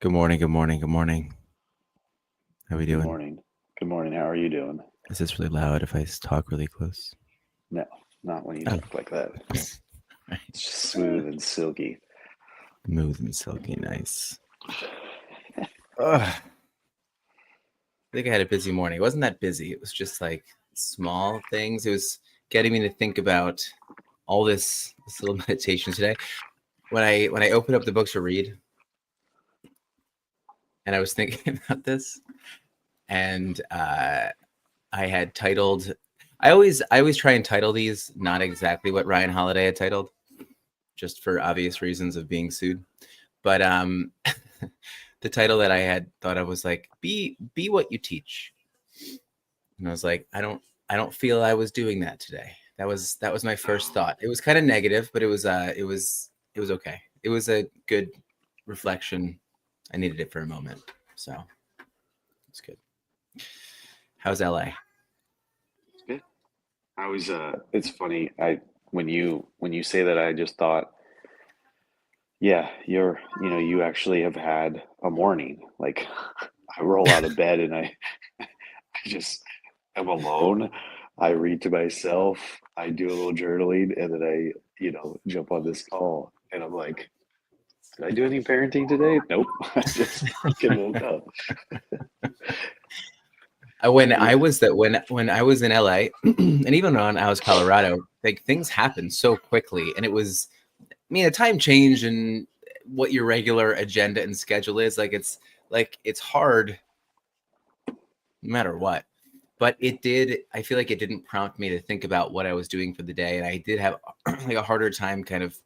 Good morning, good morning, good morning. How we Good doing? morning. Good morning. How are you doing? Is this really loud if I talk really close? No, not when you Oh, talk like that. right. It's just smooth and silky. Smooth and silky, nice. Ugh. I think I had a busy morning. It wasn't that busy. It was just like small things. It was getting me to think about all this little meditation today. When I opened up the books to read, and I was thinking about this, and I had titled. I always try and title these not exactly what Ryan Holiday had titled, just for obvious reasons of being sued. But the title that I had thought of was like be what you teach. And I was like, I don't feel I was doing that today. That was my first thought. It was kind of negative, but it was okay. It was a good reflection. I needed it for a moment. So it's good. How's LA? It's good. I was it's funny. When you say that I just thought, yeah, you actually have had a morning. Like I roll out of bed and I just am alone. I read to myself, I do a little journaling, and then I jump on this call and I'm like, did I do any parenting today? Nope. I just fucking woke up. When I Yeah. was that when I was in LA and even when I was Colorado, like things happened so quickly, and it was, I mean, a time change and what your regular agenda and schedule is. It's hard no matter what. But it did. I feel like it didn't prompt me to think about what I was doing for the day, and I did have like a harder time kind of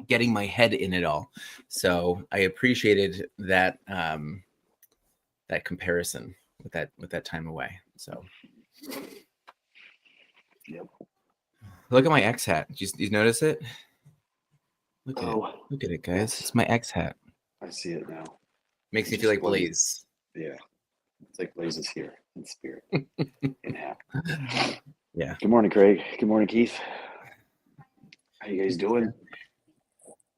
getting my head in it all. So I appreciated that comparison with that time away. So Yep. look at my X hat. Did you notice it? Look at it. Oh, Look at it, guys. yes. It's my X hat. I see it now. Makes It me feel just like blazed. Blaze. Yeah, it's like blazes here in spirit, in half. Yeah. Good morning, Craig. Good morning, Keith. How you guys doing?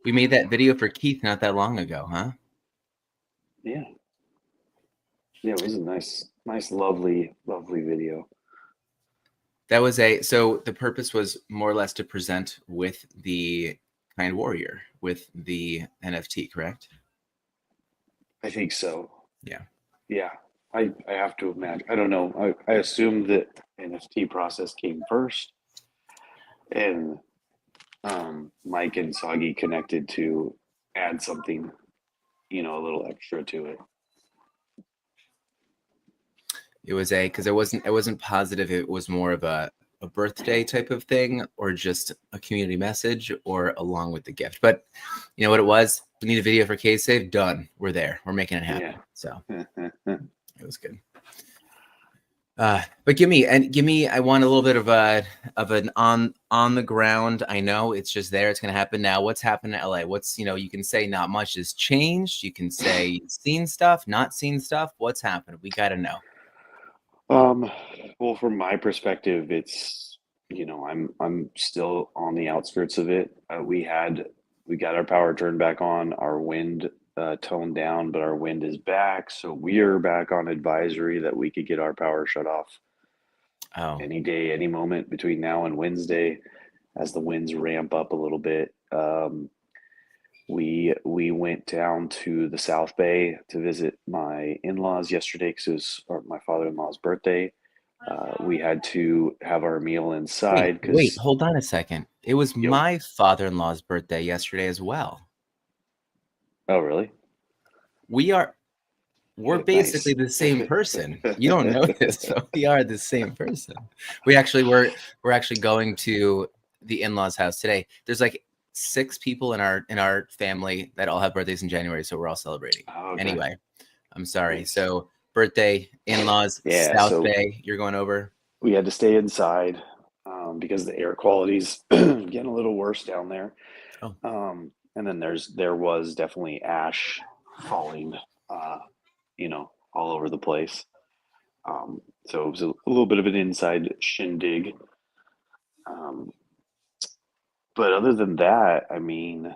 We made that video for Keith not that long ago, huh? Yeah, yeah. It was a nice, lovely video. That was so the purpose was more or less to present with the Kind Warrior with the NFT, correct? I think so. Yeah. Yeah, I have to imagine. I don't know. I assume that NFT process came first, and Mike and Soggy connected to add something, a little extra to it. It was because I wasn't positive it was more of a birthday type of thing or just a community message or along with the gift. But you know what it was? We need a video for K Save. Done. We're there. We're making it Yeah. happen. So it was good. But give me. I want a little bit of an on the ground. I know it's just there. It's gonna happen now. What's happened in LA? You can say not much has changed. You can say seen stuff, not seen stuff. What's happened? We got to know. Um, well, from my perspective, I'm still on the outskirts of it. We got our power turned back on, our wind toned down, but our wind is back, so we're back on advisory that we could get our power shut off Oh, any day, any moment between now and Wednesday, as the winds ramp up a little bit. We went down to the South Bay to visit my in-laws yesterday because it was my father-in-law's birthday. We had to have our meal inside wait, because, hold on a second. It was yo, my father-in-law's birthday yesterday as well. oh really? We are we're basically Nice. the same person. You don't know this, but we are the same person. We're actually going to the in-laws house today. There's like 6 people in our family that all have birthdays in January, so we're all celebrating. Oh, okay, Anyway, I'm sorry. nice. So birthday, in-laws, Yeah, South so Bay, you're going over. we had to stay inside because the air quality's getting a little worse down there. Oh, And then there was definitely ash falling, all over the place. So it was a little bit of an inside shindig. Um, but other than that, I mean,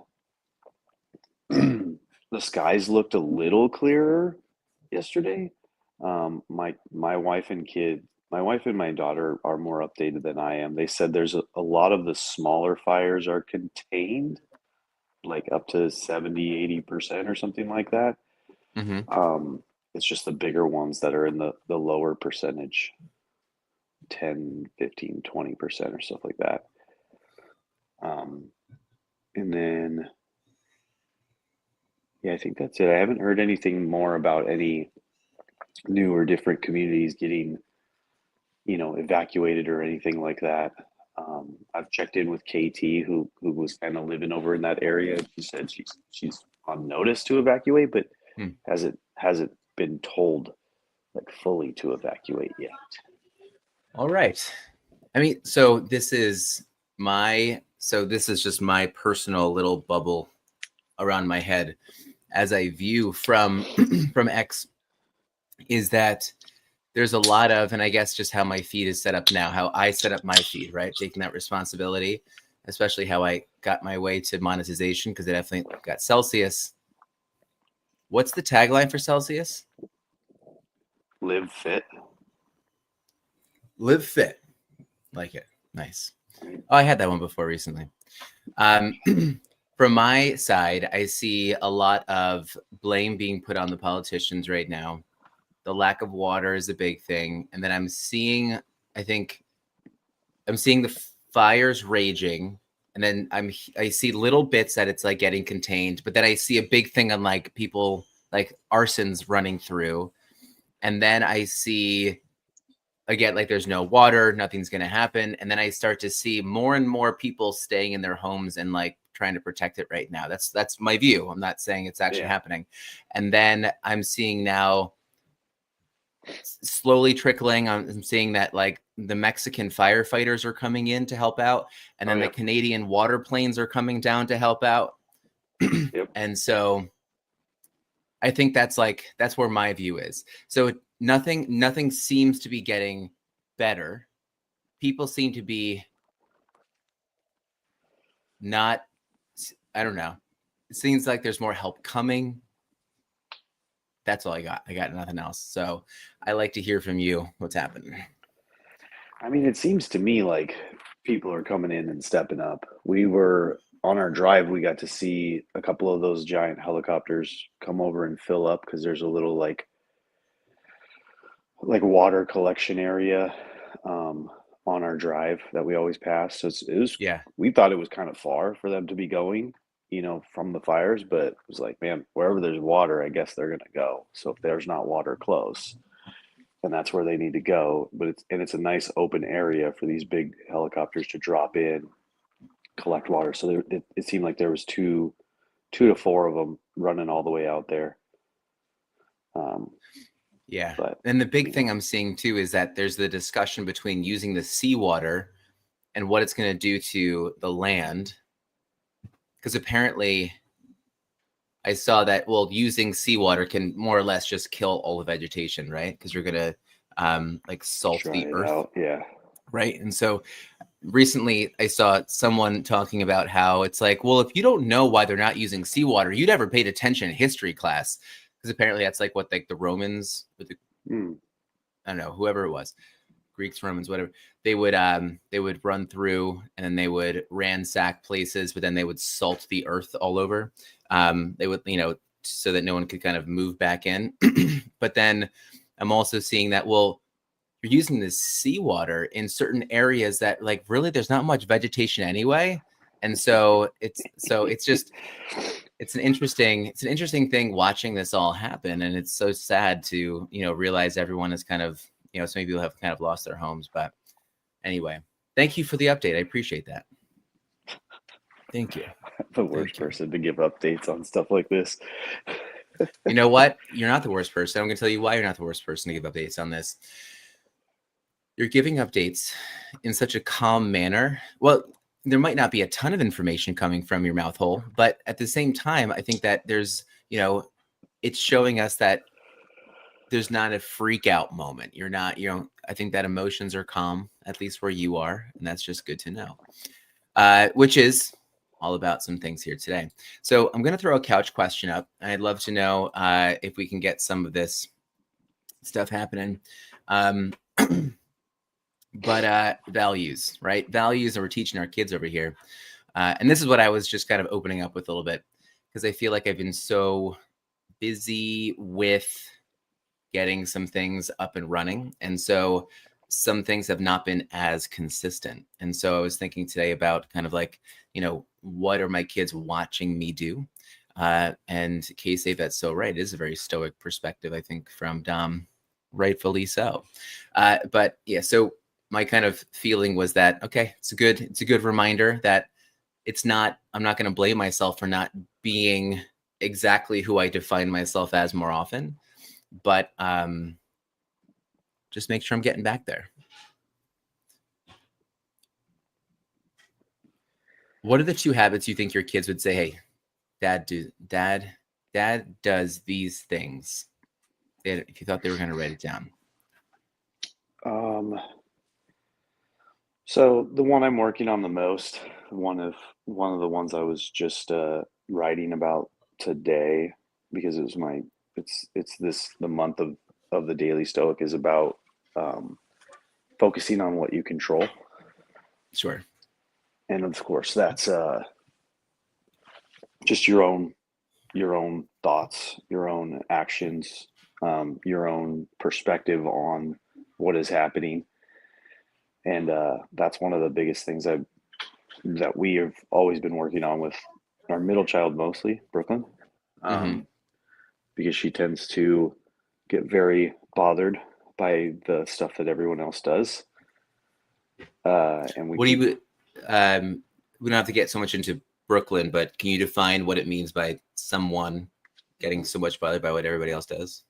the skies looked a little clearer yesterday. My wife and my wife and my daughter are more updated than I am. They said there's a lot of the smaller fires are contained, like up to 70-80% or something like that. Hmm. It's just the bigger ones that are in the lower percentage, 10, 15, 20% or stuff like that. Um, and then, yeah, I think that's it. I haven't heard anything more about any new or different communities getting, evacuated or anything like that. I've checked in with KT, who was kind of living over in that area. She said she's on notice to evacuate, but Hmm. hasn't been told like fully to evacuate yet. All right. I mean, this is just my personal little bubble around my head as I view from from X, is that there's a lot of, and I guess just how my feed is set up now, how I set up my feed, right? Taking that responsibility, especially how I got my way to monetization, because I definitely got Celsius. What's the tagline for Celsius? Live fit. Live fit. Like it. Nice. Right? Oh, I had that one before recently. Um, from my side, I see a lot of blame being put on the politicians right now. The lack of water is a big thing. And then I think I'm seeing the fires raging. And then I see little bits that it's like getting contained, but then I see a big thing on like people like arsons running through. And then I see again, like there's no water, nothing's going to happen. And then I start to see more and more people staying in their homes and like trying to protect it right now. That's my view. I'm not saying it's actually happening. And then I'm seeing now slowly trickling. I'm seeing that like the Mexican firefighters are coming in to help out. And then the Canadian water planes are coming down to help out. Yep. And so I think that's where my view is. So nothing seems to be getting better. People seem to be not, I don't know. It seems like there's more help coming. That's all I got. I got nothing else. So I like to hear from you what's happening. I mean, it seems to me like people are coming in and stepping up. We were on our drive, we got to see a couple of those giant helicopters come over and fill up because there's a little like water collection area on our drive that we always pass. So Yeah. we thought it was kind of far for them to be going, from the fires, but it was like, man, wherever there's water, I guess they're gonna go. So if there's not water close, then that's where they need to go. But it's a nice open area for these big helicopters to drop in, collect water. So it seemed like there was two to four of them running all the way out there. Yeah. But And the big thing I'm seeing too is that there's the discussion between using the seawater and what it's going to do to the land. Because apparently I saw that, well, using seawater can more or less just kill all the vegetation, right? Because you're going to like salt try the it earth. out. Yeah. Right. And so recently I saw someone talking about how it's like, well, if you don't know why they're not using seawater, you never paid attention in history class. Because apparently that's like what like the Romans with the I don't know, whoever it was, Greeks, Romans, whatever, they would run through and then they would ransack places, but then they would salt the earth all over. They would, so that no one could kind of move back in. But then I'm also seeing that, well, you're using this seawater in certain areas that like really there's not much vegetation anyway. And so it's just it's an interesting thing watching this all happen. And it's so sad to, realize everyone is kind of, so many people have kind of lost their homes. But anyway, thank you for the update. I appreciate that. Thank you. The worst person to give updates on stuff like this. You know what? You're not the worst person. I'm going to tell you why you're not the worst person to give updates on this. You're giving updates in such a calm manner. Well, there might not be a ton of information coming from your mouth hole, but at the same time, I think that there's, it's showing us that there's not a freak out moment. You're not, I think that emotions are calm, at least where you are. And that's just good to know, which is all about some things here today. So I'm going to throw a couch question up. I'd love to know if we can get some of this stuff happening. But values, right? Values that we're teaching our kids over here. And this is what I was just kind of opening up with a little bit, because I feel like I've been so busy with getting some things up and running. And so some things have not been as consistent. And so I was thinking today about kind of like, what are my kids watching me do? And Casey, that's so right. It is a very stoic perspective, I think, from Dom, rightfully so. But yeah, so my kind of feeling was that, okay, it's a good reminder that I'm not going to blame myself for not being exactly who I define myself as more often, but just make sure I'm getting back there. What are the 2 habits you think your kids would say, hey, dad does these things? If you thought they were going to write it down. So the one I'm working on the most, one of the ones I was just writing about today, because the month of the Daily Stoic is about focusing on what you control. Sure. And of course that's just your own thoughts, your own actions, your own perspective on what is happening. And that's one of the biggest things that we have always been working on with our middle child, mostly Brooklyn, because she tends to get very bothered by the stuff that everyone else does. And we don't have to get so much into Brooklyn, but can you define what it means by someone getting so much bothered by what everybody else does?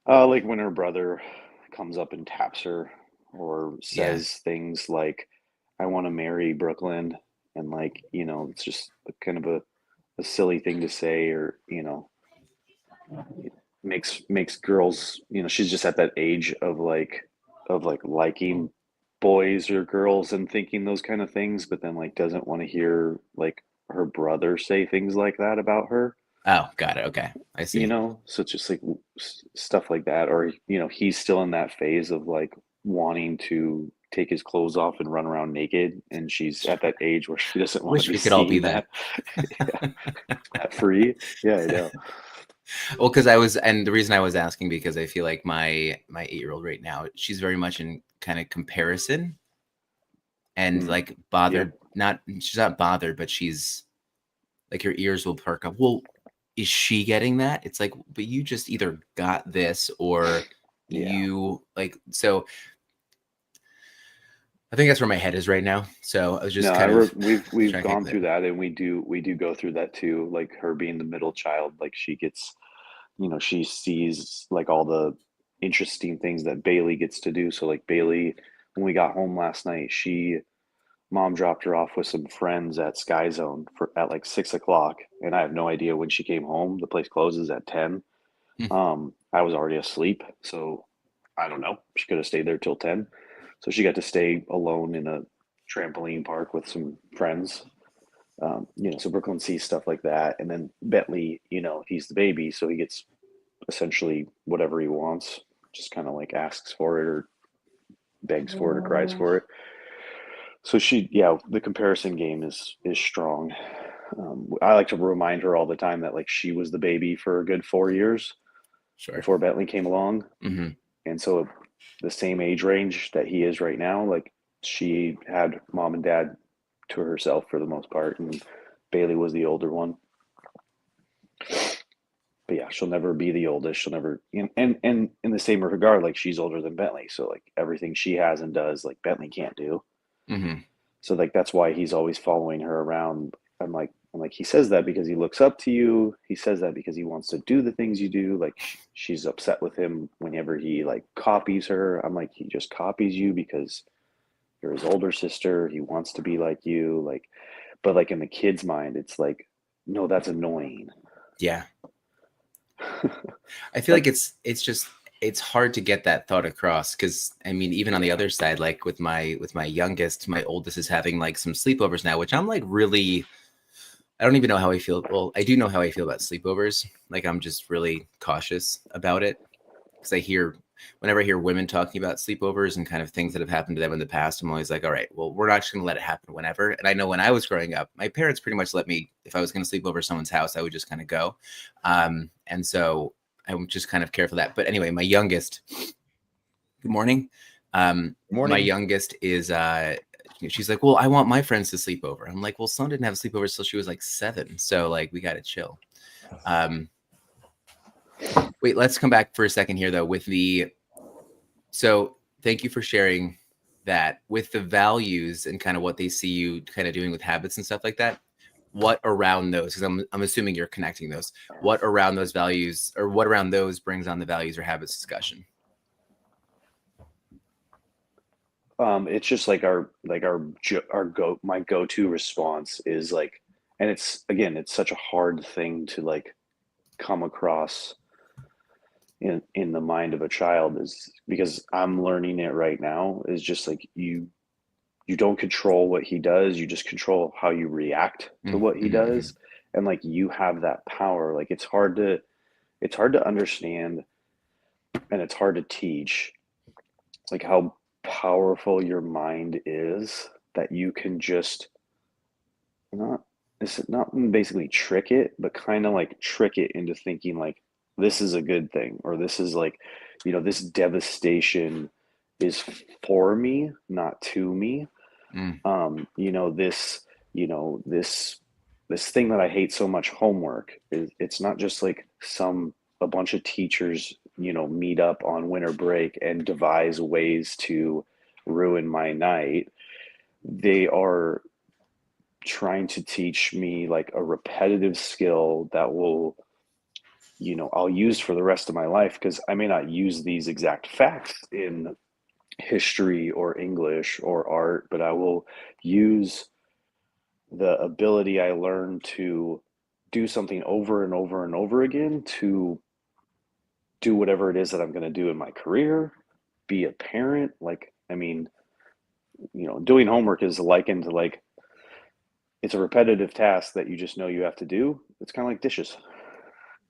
Like when her brother comes up and taps her or says things like, I want to marry Brooklyn. And like, it's just kind of a silly thing to say, or, makes girls, she's just at that age of liking boys or girls and thinking those kind of things, but then like doesn't want to hear like her brother say things like that about her. Oh, got it. Okay. I see. So it's just like stuff like that. Or, he's still in that phase of like wanting to take his clothes off and run around naked. And she's at that age where she doesn't want Wish to be we could all be seeing that. That free. Yeah, I know. Well, and the reason I was asking, because I feel like my 8-year-old right now, she's very much in kind of comparison and like bothered. She's not bothered, but she's like, her ears will perk up. Well, is she getting that? It's like, but you just either got this or you like, so I think that's where my head is right now. So I was just we've gone through that, and we do go through that too. Like her being the middle child, like she gets, she sees like all the interesting things that Bailey gets to do. So like Bailey, when we got home last night, mom dropped her off with some friends at Sky Zone at like 6 o'clock, and I have no idea when she came home. The place closes at 10. I was already asleep, so I don't know. She could have stayed there till 10. So she got to stay alone in a trampoline park with some friends. So Brooklyn sees stuff like that, and then Bentley, he's the baby, so he gets essentially whatever he wants. Just kind of like asks for it, or begs for it, or cries for it. So the comparison game is strong. I like to remind her all the time that like she was the baby for a good 4 years before Bentley came along. And so the same age range that he is right now, like she had mom and dad to herself for the most part, and Bailey was the older one. But yeah, she'll never be the oldest. She'll never, and in the same regard, like she's older than Bentley, so like everything she has and does, like Bentley can't do. So like that's why he's always following her around. I'm like, he says that because he looks up to you. He says that because he wants to do the things you do. Like she's upset with him whenever he like copies her. I'm like, he just copies you because you're his older sister. He wants to be like you. Like, but like in the kid's mind, it's like, no, that's annoying. Yeah. I feel like it's just, it's hard to get that thought across, because I mean, even on the other side, like with my youngest, my oldest is having like some sleepovers now, which I'm like really, I don't even know how I feel. Well, I do know how I feel about sleepovers. Like I'm just really cautious about it, because whenever I hear women talking about sleepovers and kind of things that have happened to them in the past, I'm always like, all right, well, we're not just going to let it happen whenever. And I know when I was growing up, my parents pretty much let me, if I was going to sleep over someone's house, I would just kind of go. And so I'm just kind of careful of that. But anyway, my youngest, good morning. My youngest is, she's like, well, I want my friends to sleep over. I'm like, well, Sloan didn't have a sleepover till she was like 7. So like, we got to chill. Wait, let's come back for a second here though so thank you for sharing that with the values and kind of what they see you kind of doing with habits and stuff like that. What around those, because I'm assuming you're connecting those, what around those values, or what around those brings on the values or habits discussion? It's just like my go-to response is like, and it's such a hard thing to like come across in the mind of a child, is because I'm learning it right now, is just like you don't control what he does, you just control how you react to what he Mm-hmm. does. And like you have that power. Like it's hard to understand, and it's hard to teach, like how powerful your mind is, that you can just not it's not basically trick it, but kind of like trick it into thinking like this is a good thing, or this is like, this devastation is for me, not to me. Mm. This, this thing that I hate so much, homework, is it's not just like a bunch of teachers, meet up on winter break and devise ways to ruin my night. They are trying to teach me like a repetitive skill that will, I'll use for the rest of my life, because I may not use these exact facts in history or English or art, but I will use the ability I learned to do something over and over and over again to do whatever it is that I'm going to do in my career, be a parent. Like, I mean, doing homework is likened to like, it's a repetitive task that you just know you have to do. It's kind of like dishes,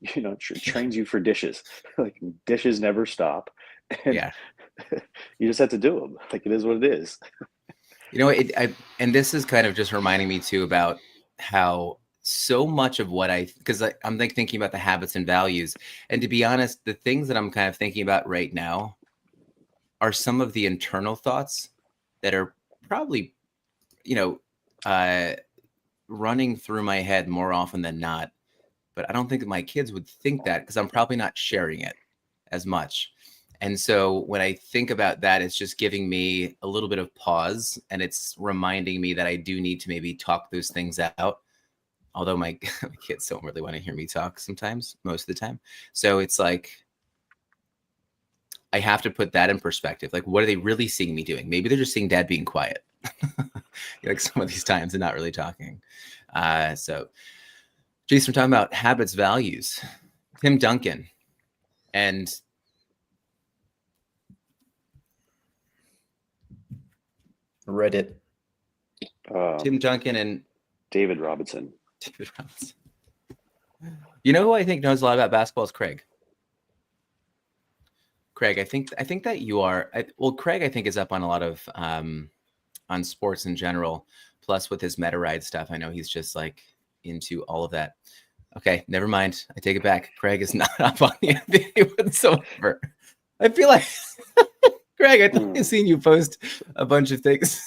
trains you for dishes. Like dishes never stop, and Yeah. you just have to do them. Like it is what it is. And this is kind of just reminding me too about how so much of what because I'm like thinking about the habits and values. And to be honest, the things that I'm kind of thinking about right now are some of the internal thoughts that are probably, you know, uh, running through my head more often than not. But I don't think that my kids would think that, because I'm probably not sharing it as much. And so when I think about that, it's just giving me a little bit of pause, and it's reminding me that I do need to maybe talk those things out. Although my kids don't really want to hear me talk sometimes, most of the time. So it's like, I have to put that in perspective. Like, what are they really seeing me doing? Maybe they're just seeing dad being quiet, like some of these times, and not really talking. So Jason, we're talking about habits, values. Tim Duncan and Reddit. Tim Duncan and David Robinson. David Robinson. You know who I think knows a lot about basketball is Craig. Craig, I think that you are. Craig, I think, is up on a lot of on sports in general. Plus, with his meta ride stuff, I know he's just like into all of that. Okay, never mind. I take it back. Craig is not up on the NBA whatsoever. I feel like Craig, I thought I've seen you post a bunch of things.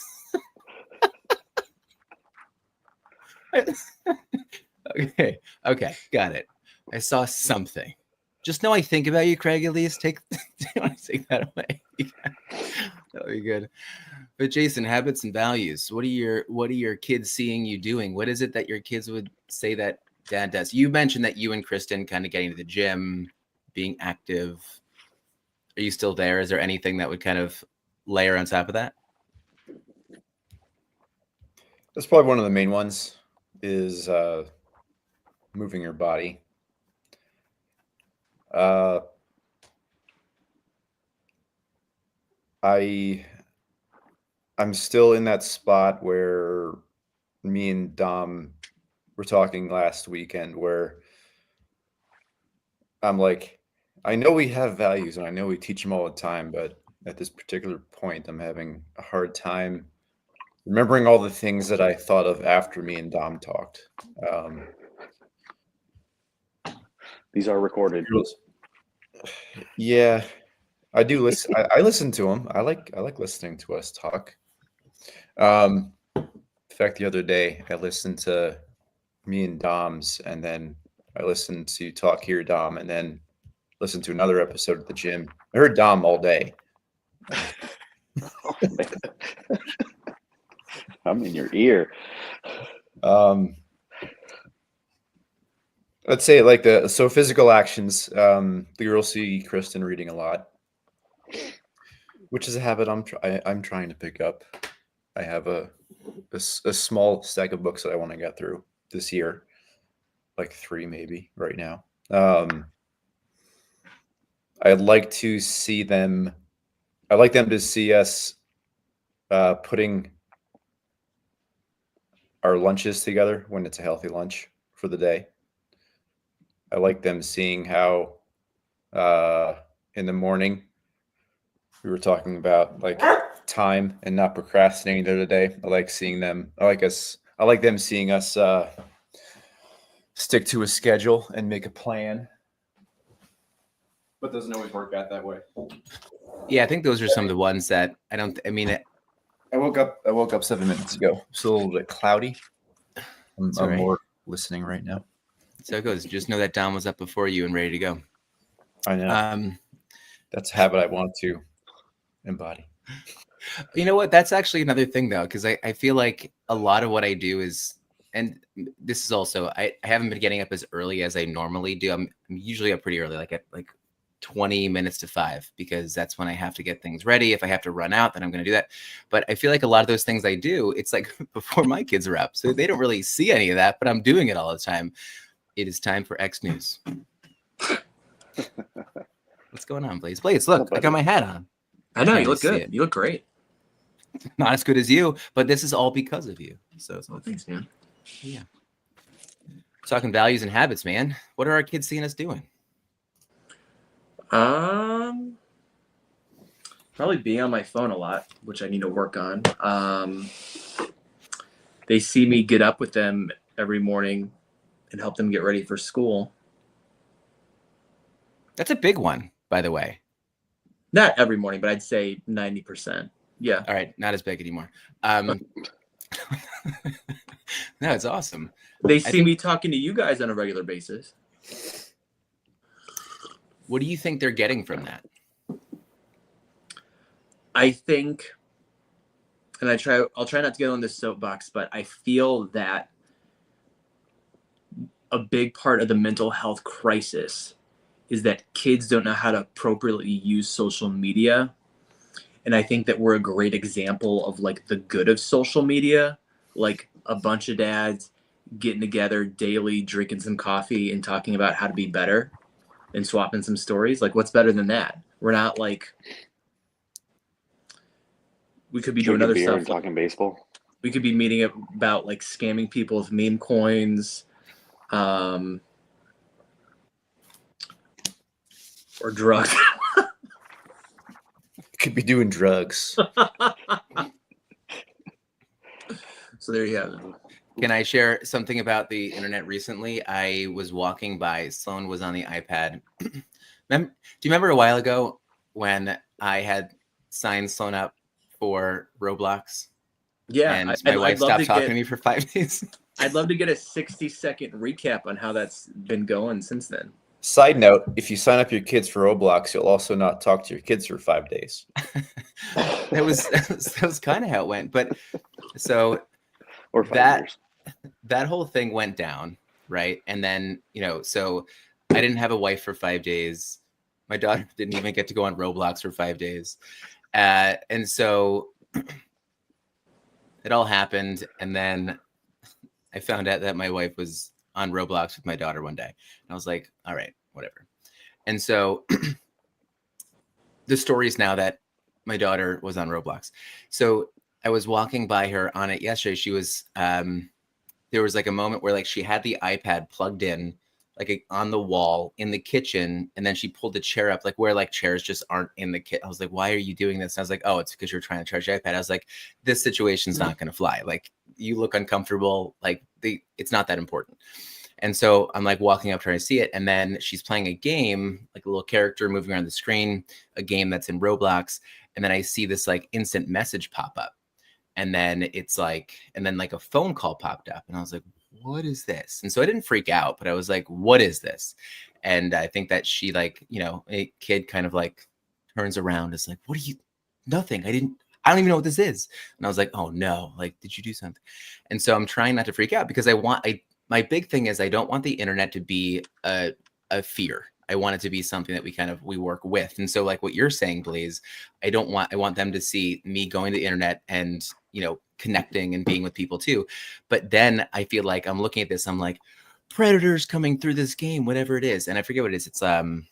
Okay, got it. I saw something. Just know I think about you, Craig. At least take that away. That'll be good. But Jason, habits and values. What are your kids seeing you doing? What is it that your kids would say that dad does? You mentioned that you and Kristen kind of getting to the gym, being active. Are you still there? Is there anything that would kind of layer on top of that? That's probably one of the main ones, is moving your body. I'm still in that spot where me and Dom were talking last weekend where I'm like, I know we have values and I know we teach them all the time, but at this particular point, I'm having a hard time remembering all the things that I thought of after me and Dom talked. These are recorded. Yeah, I do listen. I listen to them. I like listening to us talk. In fact, the other day I listened to me and Dom's, and then I listened to Talk Here Dom, and then listened to another episode at the gym. I heard Dom all day. Oh, man. I'm in your ear. Let's say like physical actions. The girls see Kristen reading a lot, which is a habit I'm trying to pick up. I have a small stack of books that I want to get through this year, like 3 maybe right now. I'd like to see them. I'd like them to see us putting our lunches together when it's a healthy lunch for the day. I like them seeing how in the morning we were talking about like time and not procrastinating the other day. I like seeing them. I like them seeing us stick to a schedule and make a plan. But doesn't always work out that way. Yeah, I think those are some of the ones that I don't. I mean, I woke up 7 minutes ago. It's a little bit cloudy. I'm right. more listening right now. So it goes. Just know that Dom was up before you and ready to go. I know. That's a habit I want to embody. You know what? That's actually another thing, though, because I feel like a lot of what I do is, and this is also, I haven't been getting up as early as I normally do. I'm usually up pretty early, like at 20 minutes to 5, because that's when I have to get things ready. If I have to run out, then I'm going to do that. But I feel like a lot of those things I do, it's like before my kids are up. So they don't really see any of that, but I'm doing it all the time. It is time for X News. What's going on, Blaze? Blaze, look, I got my hat on. I know, you look good. You look great. Not as good as you, but this is all because of you. So thanks, man. Yeah. Talking values and habits, man. What are our kids seeing us doing? Probably being on my phone a lot, which I need to work on. They see me get up with them every morning and help them get ready for school. That's a big one, by the way. Not every morning, but I'd say 90%. Yeah. All right. Not as big anymore. No, it's awesome. They see me talking to you guys on a regular basis. What do you think they're getting from that? I think, and I'll try not to get on this soapbox, but I feel that a big part of the mental health crisis is that kids don't know how to appropriately use social media. And I think that we're a great example of like the good of social media, like a bunch of dads getting together daily, drinking some coffee and talking about how to be better and swapping some stories. Like, what's better than that? We're not like, we could be doing other stuff. And talking baseball. We could be meeting about like scamming people with meme coins, or drugs. Could be doing drugs. So there you have it. Can I share something about the internet recently? I was walking by. Sloan was on the iPad. Do you remember a while ago when I had signed Sloan up for Roblox? Yeah. And my wife stopped talking to me for 5 days. I'd love to get a 60-second recap on how that's been going since then. Side note, if you sign up your kids for Roblox, you'll also not talk to your kids for 5 days. that was kind of how it went. But so or 5 years. That whole thing went down, right? And then, so I didn't have a wife for 5 days. My daughter didn't even get to go on Roblox for 5 days. And so it all happened. And then I found out that my wife was on Roblox with my daughter one day. And I was like, all right, whatever. And so the story is now that my daughter was on Roblox. So I was walking by her on it yesterday. She was there was like a moment where like she had the iPad plugged in on the wall in the kitchen, and then she pulled the chair up like where like chairs just aren't in the kit. I was like, why are you doing this? And I was like, oh, it's because you're trying to charge your iPad. I was like, this situation's not going to fly. Like, you look uncomfortable. Like, it's not that important. And so I'm like walking up trying to see it, and then she's playing a game, like a little character moving around the screen, a game that's in Roblox, and then I see this like instant message pop up. And then it's like, and then like a phone call popped up, and I was like, what is this? And so I didn't freak out, but I was like, what is this? And I think that she like, you know, a kid kind of like turns around, is like, what are you, nothing. I don't even know what this is. And I was like, oh no, like, did you do something? And so I'm trying not to freak out because my big thing is I don't want the internet to be a fear. I want it to be something that we work with. And so like what you're saying, Blaze, I want them to see me going to the internet and, you know, connecting and being with people too. But then I feel like I'm looking at this, I'm like, predators coming through this game, whatever it is. And I forget what it is. It's I think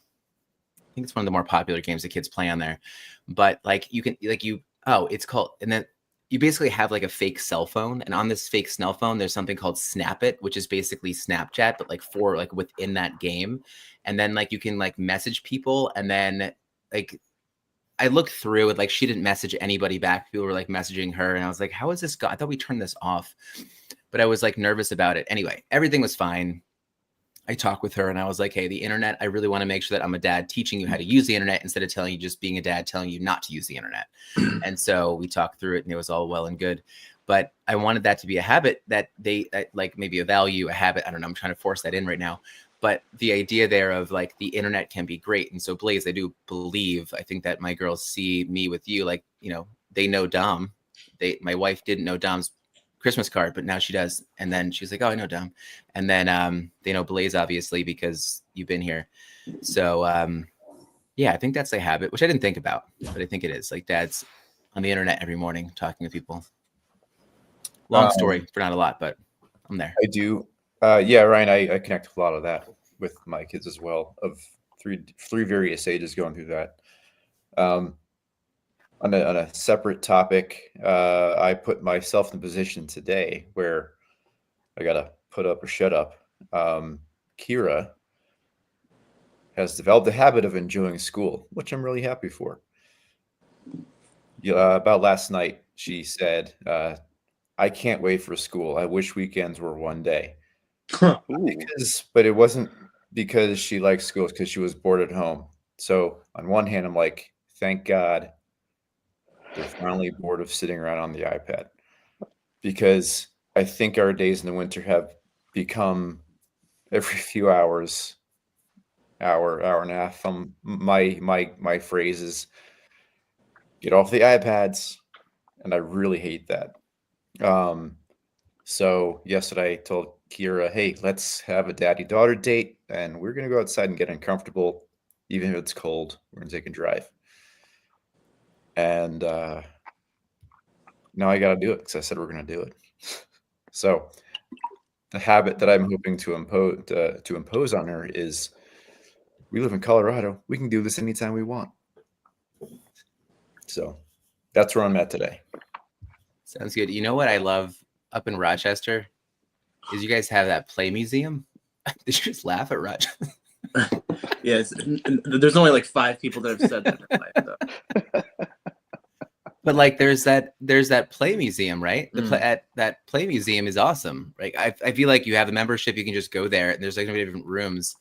it's one of the more popular games that kids play on there. But like you can it's called, and then you basically have like a fake cell phone, and on this fake cell phone there's something called Snap It, which is basically Snapchat but like for like within that game. And then like you can like message people, and then like I looked through it, like she didn't message anybody back. People were like messaging her, and I was like, how is this I thought we turned this off, but I was like nervous about it. Anyway, everything was fine. I talked with her and I was like, hey, the internet, I really want to make sure that I'm a dad teaching you how to use the internet instead of telling you, just being a dad telling you not to use the internet. And so we talked through it, and it was all well and good. But I wanted that to be a habit that like maybe a value, a habit. I don't know. I'm trying to force that in right now. But the idea there of like the internet can be great. And so Blaze, I do believe, I think that my girls see me with you, like, you know, they know Dom. My wife didn't know Dom's Christmas card, but now she does. And then she's like, oh, I know Dom. And then they know Blaze, obviously, because you've been here. So yeah, I think that's a habit, which I didn't think about, but I think it is. Like, dad's on the internet every morning talking to people. Long story for not a lot, but I'm there. I do. Yeah, Ryan, I connect with a lot of that with my kids as well, of three various ages going through that. On a separate topic, I put myself in the position today where I got to put up or shut up. Kira has developed a habit of enjoying school, which I'm really happy for. About last night, she said, I can't wait for school. I wish weekends were one day. But it wasn't because she likes school, it's because she was bored at home. So on one hand, I'm like, thank God they're finally bored of sitting around on the iPad, because I think our days in the winter have become every few hours, hour and a half. My phrase is get off the iPads, and I really hate that. So yesterday I told Kira, hey, let's have a daddy-daughter date, and we're gonna go outside and get uncomfortable, even if it's cold. We're gonna take a drive. And now I got to do it because I said we're going to do it. So the habit that I'm hoping to impose on her is, we live in Colorado. We can do this anytime we want. So that's where I'm at today. Sounds good. You know what I love up in Rochester is you guys have that play museum. Did you just laugh at Rochester? Yes. There's only like 5 people that have said that in my life, though. But like, there's that play museum, right? That play museum is awesome. Right? I feel like you have a membership, you can just go there, and there's like many different rooms.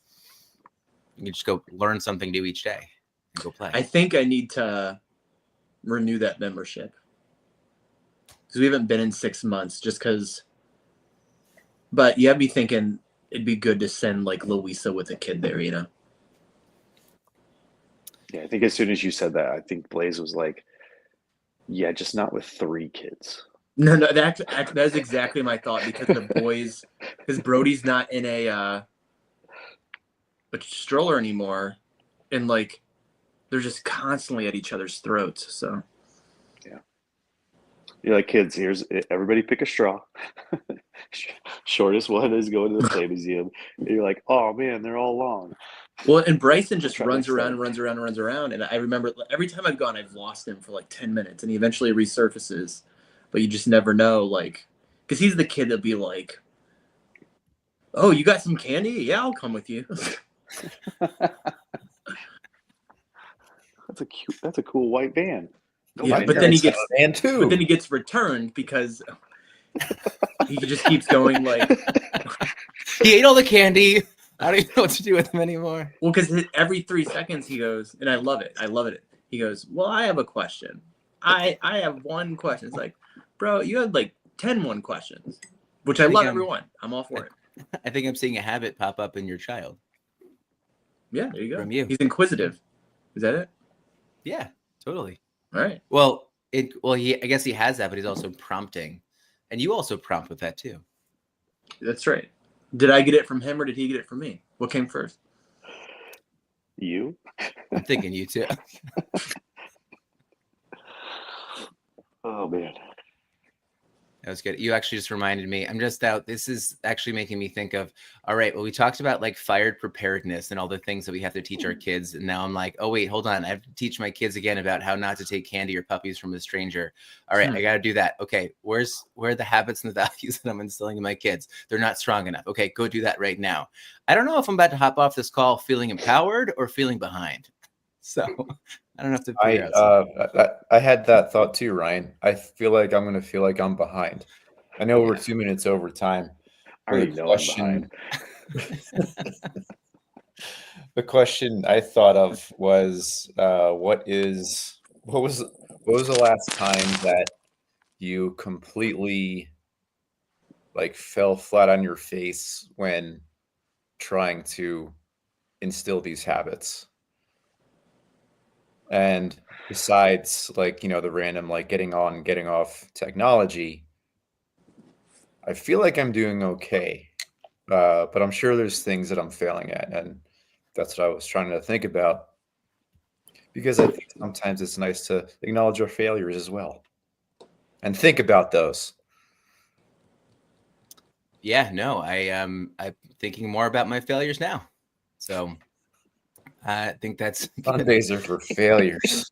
You can just go learn something new each day and go play. I think I need to renew that membership because we haven't been in 6 months. Just because, but you have me thinking it'd be good to send like Louisa with a kid there, you know? Yeah, I think as soon as you said that, I think Blaze was like, yeah, just not with 3 kids. No, that's exactly my thought, because the boys, because Brody's not in a stroller anymore, and like they're just constantly at each other's throats. So yeah, you're like, kids, here's everybody pick a straw. Shortest one is going to the play museum. And you're like, oh man, they're all long. Well, and Bryson just Try runs next around time. and runs around and runs around. And I remember every time I've gone, I've lost him for like 10 minutes and he eventually resurfaces. But you just never know, like, because he's the kid that'll be like, oh, you got some candy? Yeah, I'll come with you. That's a cool white van. Go Yeah, find but it. then he Parents gets, have a van too. but then he gets returned because he just keeps going like, He ate all the candy. I don't even know what to do with him anymore. well, because every 3 seconds he goes, and I love it. I love it. He goes, well, I have a question. I have one question. It's like, bro, you had like 10 questions, which I think love I'm- every one. I'm all for it. I think I'm seeing a habit pop up in your child. Yeah, there you go. From you. He's inquisitive. Is that it? Yeah, totally. All right. Well, I guess he has that, but he's also prompting. And you also prompt with that too. That's right. Did I get it from him or did he get it from me? What came first? You? I'm thinking you too. Oh man. That was good. You actually just reminded me. I'm just out. This is actually making me think of, all right, well, we talked about like fired preparedness and all the things that we have to teach our kids. And now I'm like, oh, wait, hold on. I have to teach my kids again about how not to take candy or puppies from a stranger. All right, I got to do that. Okay, where are the habits and the values that I'm instilling in my kids? They're not strong enough. Okay, go do that right now. I don't know if I'm about to hop off this call feeling empowered or feeling behind. So I don't have to figure out. I had that thought too, Ryan. I feel like I'm going to feel like I'm behind. I know we're 2 minutes over time. I already know I'm behind. The question I thought of was, what was the last time that you completely like fell flat on your face when trying to instill these habits? And besides, like, the random like getting on, getting off technology, I feel like I'm doing okay. But I'm sure there's things that I'm failing at, and that's what I was trying to think about. Because I think sometimes it's nice to acknowledge our failures as well, and think about those. Yeah, no, I'm thinking more about my failures now. So I think that's Sundays are for failures.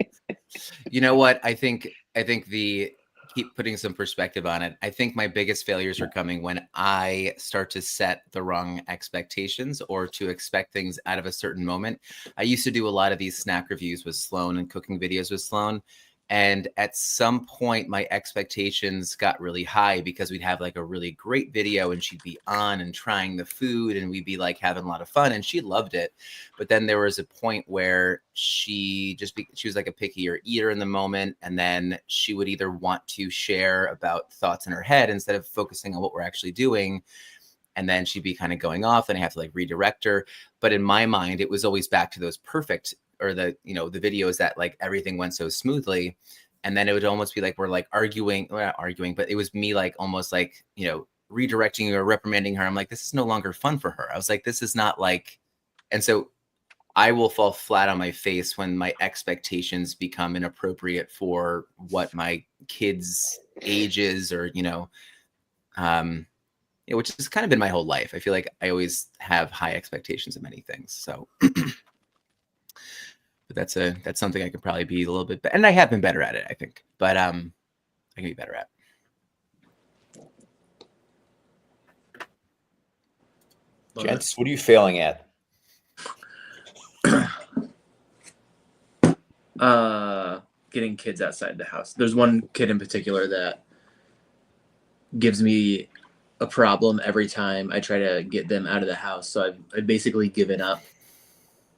You know what? I think the keep putting some perspective on it. I think my biggest failures are coming when I start to set the wrong expectations or to expect things out of a certain moment. I used to do a lot of these snack reviews with Sloan and cooking videos with Sloan. And at some point, my expectations got really high because we'd have like a really great video and she'd be on and trying the food and we'd be like having a lot of fun and she loved it. But then there was a point where she was like a pickier eater in the moment. And then she would either want to share about thoughts in her head instead of focusing on what we're actually doing. And then she'd be kind of going off and I have to like redirect her. But in my mind, it was always back to those perfect or the videos that like everything went so smoothly. And then it would almost be like we're like arguing, well, not arguing, but it was me like almost like, redirecting or reprimanding her. I'm like, this is no longer fun for her. I was like, this is not like, and so I will fall flat on my face when my expectations become inappropriate for what my kids' age is or, which has kind of been my whole life. I feel like I always have high expectations of many things. So but that's something I could probably be a little bit better. And I have been better at it, I think. But I can be better at. Gents, what are you failing at? Getting kids outside the house. There's one kid in particular that gives me a problem every time I try to get them out of the house. So I've basically given up.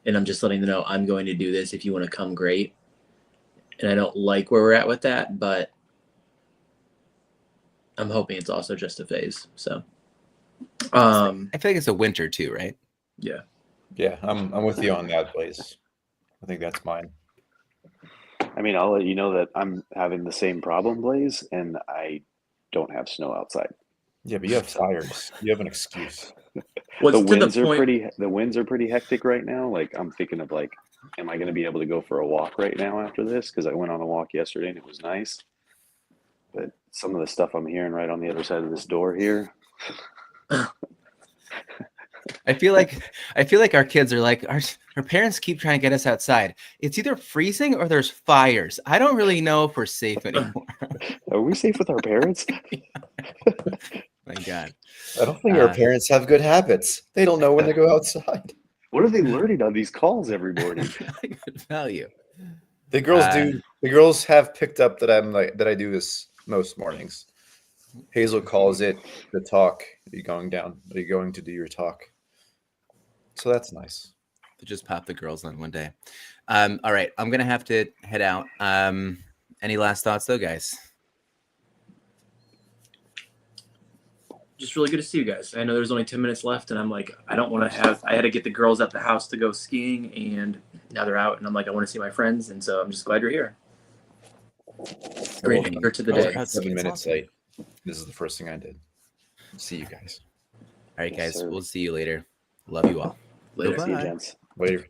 And I'm just letting them know I'm going to do this. If you want to come, great. And I don't like where we're at with that, but I'm hoping it's also just a phase. So, I feel like it's a winter too, right? Yeah. Yeah, I'm with you on that, Blaze. I think that's mine. I mean, I'll let you know that I'm having the same problem, Blaze, and I don't have snow outside. Yeah, but you have fires. You have an excuse. Well, The winds are pretty hectic right now. Like I'm thinking of like, am I going to be able to go for a walk right now after this? Because I went on a walk yesterday and it was nice. But some of the stuff I'm hearing right on the other side of this door here. I feel like our kids are like our parents keep trying to get us outside. It's either freezing or there's fires. I don't really know if we're safe anymore. Are we safe with our parents? My God. I don't think our parents have good habits. They don't know when to go outside. What are they learning on these calls every morning? I could tell you. The girls do. The girls have picked up that I do this most mornings. Hazel calls it the talk. Are you going down? Are you going to do your talk? So that's nice. To just pop the girls on one day. All right, I'm gonna have to head out. Any last thoughts though, guys? Just really good to see you guys. I know there's only 10 minutes left, and I'm like, I had to get the girls at the house to go skiing, and now they're out, and I'm like, I want to see my friends, and so I'm just glad you're here. Great start to the day. 7 minutes late. This is the first thing I did. See you guys. All right, Yes, guys. sir. We'll see you later. Love you all. Later. See you, gents. Later.